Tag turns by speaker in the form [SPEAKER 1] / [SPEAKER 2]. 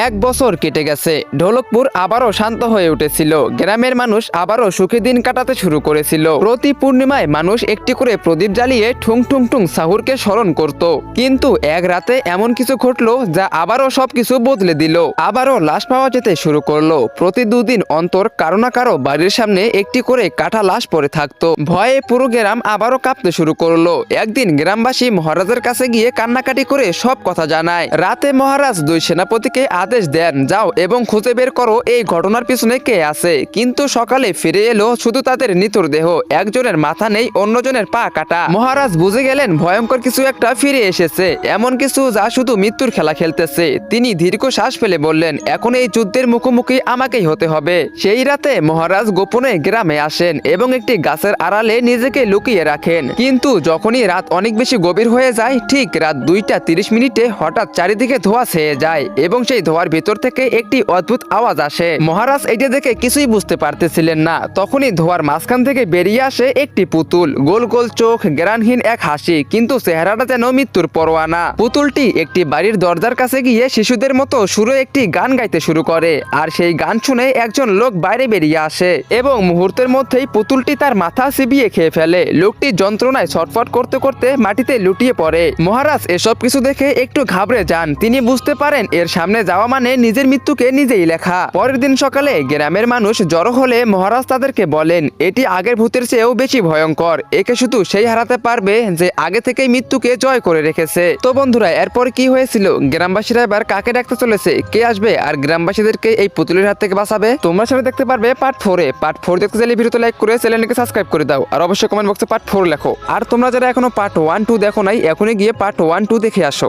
[SPEAKER 1] এক বছর কেটে গেছে। ঢোলকপুর আবারও শান্ত হয়ে উঠেছিল। গ্রামের মানুষ আবারও সুখী দিন কাটাতে শুরু করেছিল। প্রতি পূর্ণিমায় মানুষ একটি করে প্রদীপ জ্বালিয়ে ঠুং ঠুং ঠুং সাহুরকে স্মরণ করত। কিন্তু এক রাতে এমন কিছু ঘটলো যা আবারও সবকিছু বদলে দিল। আবারও লাশ পাওয়া যেতে শুরু করলো। প্রতি দুদিন অন্তর কারো না কারো বাড়ির সামনে একটি করে কাটা লাশ পড়ে থাকতো। ভয়ে পুরো গ্রাম আবারও কাঁপতে শুরু করলো। একদিন গ্রামবাসী মহারাজের কাছে গিয়ে কান্নাকাটি করে সব কথা জানায়। রাতে মহারাজ দুই সেনাপতিকে আদেশ দেন, যাও এবং খুঁজে বের করো এই ঘটনার পিছনে কে আছে। কিন্তু সকালে ফিরে এলো শুধু তাদের নিথর দেহ। একজনের মাথা নেই, অন্যজনের পা কাটা। মহারাজ বুঝে গেলেন ভয়ঙ্কর কিছু একটা ফিরে এসেছে, এমন কিছু যা শুধু মৃত্যুর খেলা খেলতেছে। তিনি দীর্ঘ শ্বাস ফেলে বললেন, এখন এই যুদ্ধের মুখোমুখি আমাকেই হতে হবে। সেই রাতে মহারাজ গোপনে গ্রামে আসেন এবং একটি গাছের আড়ালে নিজেকে লুকিয়ে রাখেন। কিন্তু যখনই রাত অনেক বেশি গভীর হয়ে যায়, ঠিক রাত 2:30 হঠাৎ চারিদিকে ধোঁয়া ছেয়ে যায় এবং সেই ধোঁয়ার ভিতর থেকে একটি অদ্ভুত আওয়াজ আসে। মহারাজ এটা দেখে কিছুই বুঝতে পারতেছিলেন না। তখনই ধোঁয়ার মাঝখান থেকে বেরিয়ে আসে একটি পুতুল, গোল গোল চোখ, জ্ঞানহীন এক হাসি, কিন্তু চেহারাটা যেন মৃত্যুর পরোয়ানা। পুতুলটি একটি বাড়ির দরজার কাছে গিয়ে শিশুদের মতো সুরে একটি গান গাইতে শুরু করে। আর সেই গান শুনে একজন লোক বাইরে বেরিয়ে আসে এবং মুহূর্তের মধ্যেই পুতুলটি তার মাথা চিবিয়ে খেয়ে ফেলে। লোকটি যন্ত্রণায় ছটফট করতে করতে মাটিতে লুটিয়ে পড়ে। মহারাজ এসব কিছু দেখে একটু ঘাবড়ে যান। তিনি বুঝতে পারেন এর সামনে যাওয়া মানে নিজের মৃত্যুকে নিজেই লেখা। পরের দিন সকালে গ্রামের মানুষ জড়ো হলে মহারাজ তাদেরকে বলেন, এটি আগের ভূতের চেয়েও বেশি ভয়ঙ্কর। একে শুধু সেই হারাতে পারবে যে আগে থেকেই মৃত্যুকে জয় করে রেখেছে। তো বন্ধুরা, এরপর কি হয়েছিল? গ্রামবাসীরা এবার কাকে ডাকতে চলেছে? কে আসবে আর গ্রামবাসীদেরকে এই পুতুলের হাত থেকে বাঁচাবে? তোমরা সেটা দেখতে পারবে পার্ট 4-এ। পার্ট 4 দেখতে চাইলে ভিডিওতে লাইক করে চ্যানেলটিকে সাবস্ক্রাইব করে দাও। আর অবশ্যই কমেন্ট বক্সে পার্ট 4 লেখো। আর তোমরা যারা এখনো পার্ট 1-2 দেখো নাই, এখনই গিয়ে পার্ট 1-2 দেখে আসো।